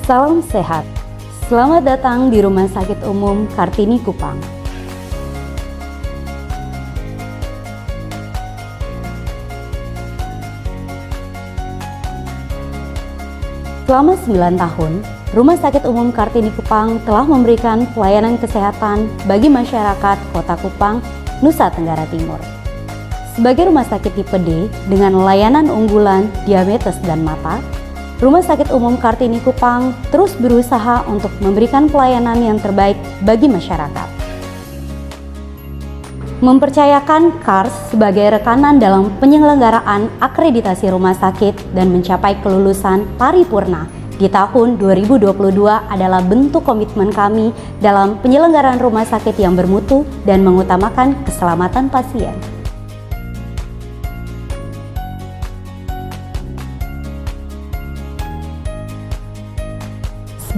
Salam sehat. Selamat datang di Rumah Sakit Umum Kartini Kupang. Selama 9 tahun, Rumah Sakit Umum Kartini Kupang telah memberikan pelayanan kesehatan bagi masyarakat Kota Kupang, Nusa Tenggara Timur. Sebagai rumah sakit tipe D dengan layanan unggulan diabetes dan mata, Rumah Sakit Umum Kartini Kupang terus berusaha untuk memberikan pelayanan yang terbaik bagi masyarakat. Mempercayakan KARS sebagai rekanan dalam penyelenggaraan akreditasi rumah sakit dan mencapai kelulusan paripurna di tahun 2022 adalah bentuk komitmen kami dalam penyelenggaraan rumah sakit yang bermutu dan mengutamakan keselamatan pasien.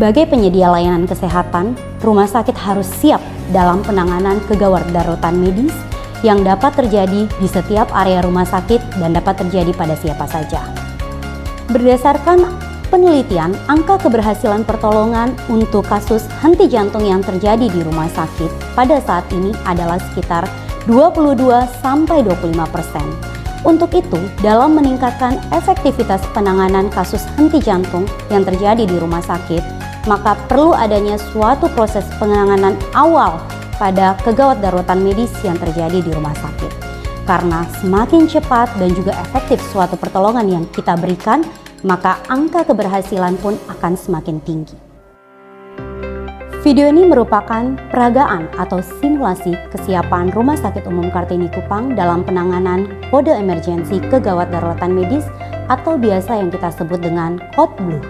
Sebagai penyedia layanan kesehatan, rumah sakit harus siap dalam penanganan kegawat daruratan medis yang dapat terjadi di setiap area rumah sakit dan dapat terjadi pada siapa saja. Berdasarkan penelitian, angka keberhasilan pertolongan untuk kasus henti jantung yang terjadi di rumah sakit pada saat ini adalah sekitar 22-25%. Untuk itu, dalam meningkatkan efektivitas penanganan kasus henti jantung yang terjadi di rumah sakit, maka perlu adanya suatu proses penanganan awal pada kegawat daruratan medis yang terjadi di rumah sakit. Karena semakin cepat dan juga efektif suatu pertolongan yang kita berikan, maka angka keberhasilan pun akan semakin tinggi. Video ini merupakan peragaan atau simulasi kesiapan Rumah Sakit Umum Kartini Kupang dalam penanganan kode emergensi kegawat daruratan medis atau biasa yang kita sebut dengan Code Blue.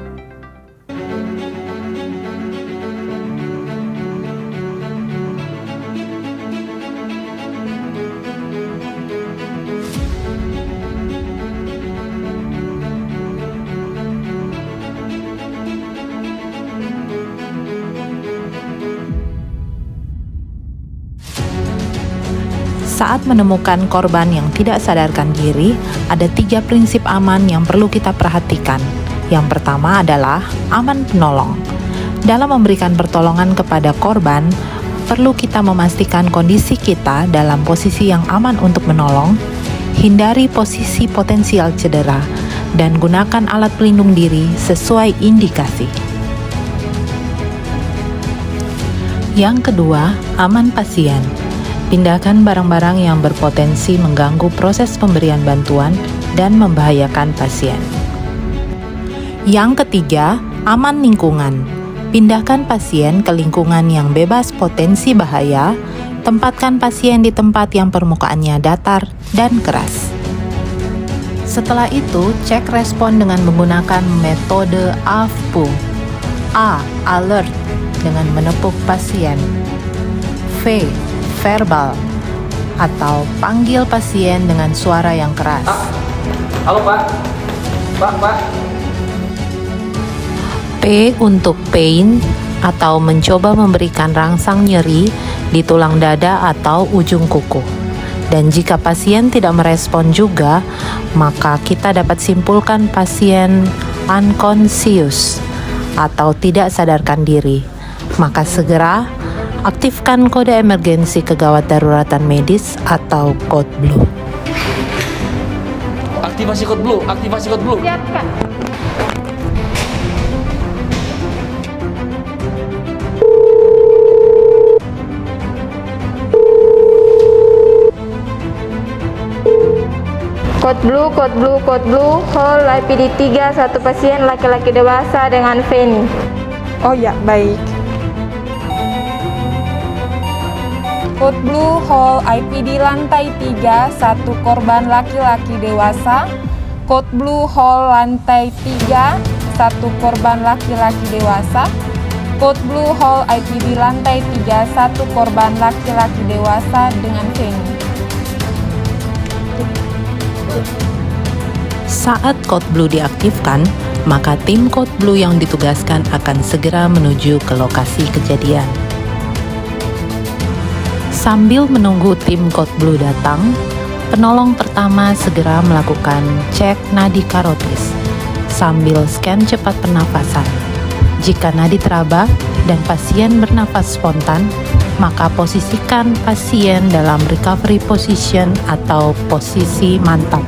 Saat menemukan korban yang tidak sadarkan diri, ada 3 prinsip aman yang perlu kita perhatikan. Yang pertama adalah aman penolong. Dalam memberikan pertolongan kepada korban, perlu kita memastikan kondisi kita dalam posisi yang aman untuk menolong, hindari posisi potensial cedera, dan gunakan alat pelindung diri sesuai indikasi. Yang kedua, aman pasien. Pindahkan barang-barang yang berpotensi mengganggu proses pemberian bantuan dan membahayakan pasien. Yang ketiga, aman lingkungan. Pindahkan pasien ke lingkungan yang bebas potensi bahaya, tempatkan pasien di tempat yang permukaannya datar dan keras. Setelah itu, cek respon dengan menggunakan metode AVPU. A. Alert dengan menepuk pasien. V. Verbal atau panggil pasien dengan suara yang keras. Halo Pak. Pak. P untuk pain atau mencoba memberikan rangsang nyeri di tulang dada atau ujung kuku. Dan jika pasien tidak merespon juga, maka kita dapat simpulkan pasien unconscious atau tidak sadarkan diri. Maka segera aktifkan kode emergensi kegawat daruratan medis atau Code Blue. Aktivasi Code Blue. Siapkan. Code Blue, Hall IPD 3, satu pasien laki-laki dewasa dengan VENI. Oh ya, baik. Code Blue Hall IPD lantai 3, satu korban laki-laki dewasa. Code Blue Hall lantai 3, satu korban laki-laki dewasa. Code Blue Hall IPD lantai 3, satu korban laki-laki dewasa dengan VENI. Saat Code Blue diaktifkan, maka tim Code Blue yang ditugaskan akan segera menuju ke lokasi kejadian. Sambil menunggu tim Code Blue datang, penolong pertama segera melakukan cek nadi karotis sambil scan cepat pernafasan. Jika nadi teraba dan pasien bernafas spontan, maka posisikan pasien dalam recovery position atau posisi mantap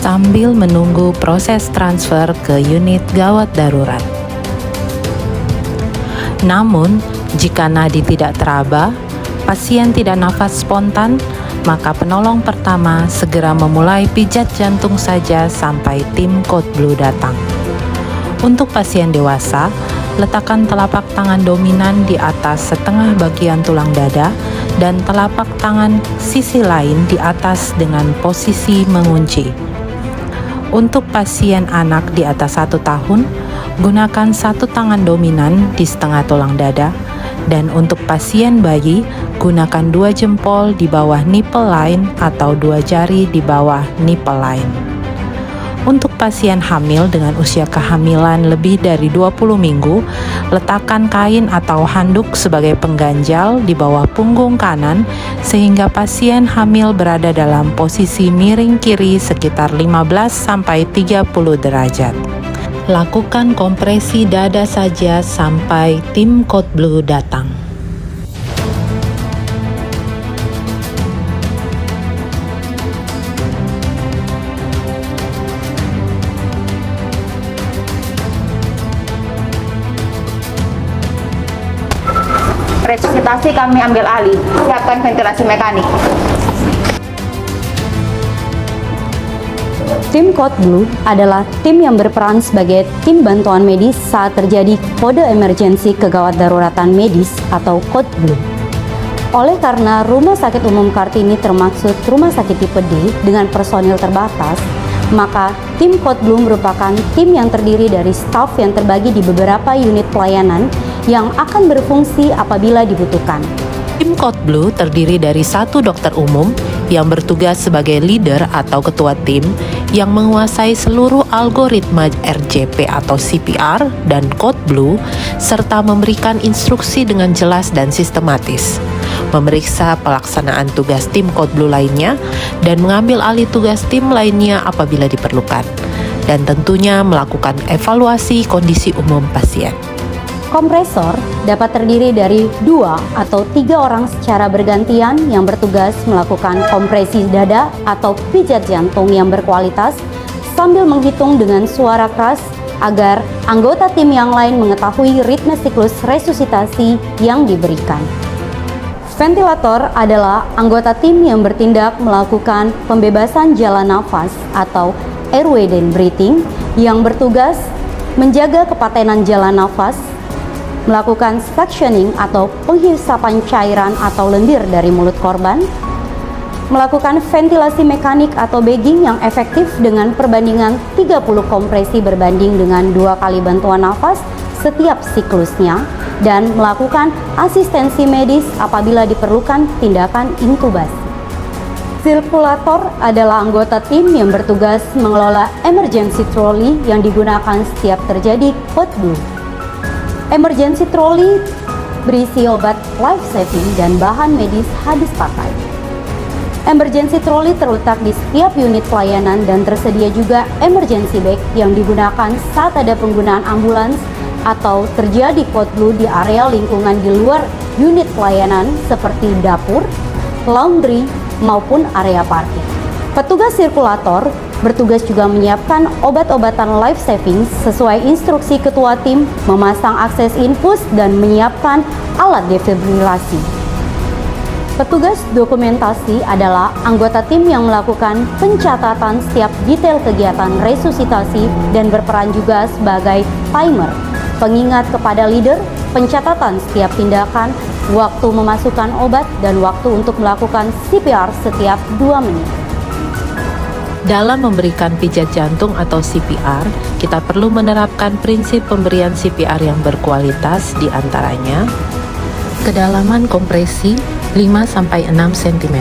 sambil menunggu proses transfer ke unit gawat darurat. Namun, jika nadi tidak teraba, pasien tidak nafas spontan, maka penolong pertama segera memulai pijat jantung saja sampai tim Code Blue datang. Untuk pasien dewasa, letakkan telapak tangan dominan di atas setengah bagian tulang dada dan telapak tangan sisi lain di atas dengan posisi mengunci. Untuk pasien anak di atas 1 tahun, gunakan satu tangan dominan di setengah tulang dada, dan untuk pasien bayi, gunakan 2 jempol di bawah nipple line atau 2 jari di bawah nipple line. Untuk pasien hamil dengan usia kehamilan lebih dari 20 minggu, letakkan kain atau handuk sebagai pengganjal di bawah punggung kanan sehingga pasien hamil berada dalam posisi miring kiri sekitar 15-30 derajat. Lakukan kompresi dada saja sampai tim Code Blue datang. Resusitasi kami ambil alih. Siapkan ventilasi mekanik. Tim Code Blue adalah tim yang berperan sebagai tim bantuan medis saat terjadi kode emergensi kegawat daruratan medis atau Code Blue. Oleh karena Rumah Sakit Umum Kartini termaksud rumah sakit tipe D dengan personil terbatas, maka tim Code Blue merupakan tim yang terdiri dari staf yang terbagi di beberapa unit pelayanan yang akan berfungsi apabila dibutuhkan. Tim Code Blue terdiri dari 1 dokter umum yang bertugas sebagai leader atau ketua tim yang menguasai seluruh algoritma RJP atau CPR dan Code Blue serta memberikan instruksi dengan jelas dan sistematis, memeriksa pelaksanaan tugas tim Code Blue lainnya dan mengambil alih tugas tim lainnya apabila diperlukan, dan tentunya melakukan evaluasi kondisi umum pasien. Kompresor dapat terdiri dari 2 atau 3 orang secara bergantian yang bertugas melakukan kompresi dada atau pijat jantung yang berkualitas sambil menghitung dengan suara keras agar anggota tim yang lain mengetahui ritme siklus resusitasi yang diberikan. Ventilator adalah anggota tim yang bertindak melakukan pembebasan jalan nafas atau airway dan breathing yang bertugas menjaga kepatenan jalan nafas, melakukan suctioning atau penghisapan cairan atau lendir dari mulut korban, melakukan ventilasi mekanik atau bagging yang efektif dengan perbandingan 30 kompresi berbanding dengan 2 kali bantuan nafas setiap siklusnya, dan melakukan asistensi medis apabila diperlukan tindakan intubasi. Sirkulator adalah anggota tim yang bertugas mengelola emergency trolley yang digunakan setiap terjadi Code Blue. Emergency trolley berisi obat life saving dan bahan medis habis pakai. Emergency trolley terletak di setiap unit pelayanan dan tersedia juga emergency bag yang digunakan saat ada penggunaan ambulans atau terjadi Code Blue di area lingkungan di luar unit pelayanan seperti dapur, laundry, maupun area parkir. Petugas sirkulator bertugas juga menyiapkan obat-obatan life saving sesuai instruksi ketua tim, memasang akses infus, dan menyiapkan alat defibrilasi. Petugas dokumentasi adalah anggota tim yang melakukan pencatatan setiap detail kegiatan resusitasi dan berperan juga sebagai timer, pengingat kepada leader, pencatatan setiap tindakan, waktu memasukkan obat, dan waktu untuk melakukan CPR setiap 2 menit. Dalam memberikan pijat jantung atau CPR, kita perlu menerapkan prinsip pemberian CPR yang berkualitas, di antaranya kedalaman kompresi 5-6 cm,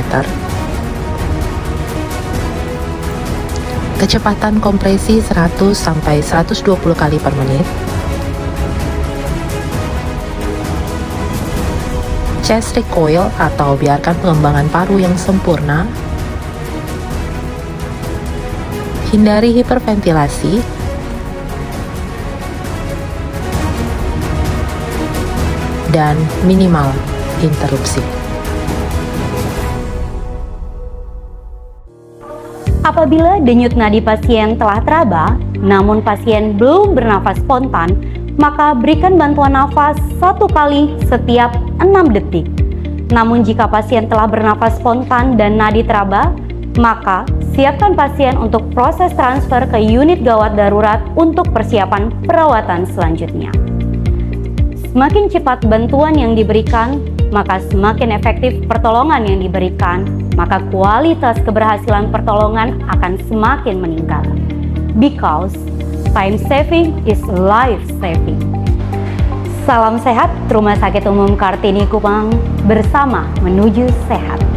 kecepatan kompresi 100-120 kali per menit, chest recoil atau biarkan pengembangan paru yang sempurna, hindari hiperventilasi, dan minimal interupsi. Apabila denyut nadi pasien telah teraba, namun pasien belum bernafas spontan, maka berikan bantuan nafas 1 kali setiap 6 detik. Namun jika pasien telah bernafas spontan dan nadi teraba, maka siapkan pasien untuk proses transfer ke unit gawat darurat untuk persiapan perawatan selanjutnya. Semakin cepat bantuan yang diberikan, maka semakin efektif pertolongan yang diberikan, maka kualitas keberhasilan pertolongan akan semakin meningkat. Because time saving is life saving. Salam sehat, Rumah Sakit Umum Kartini Kupang bersama menuju sehat.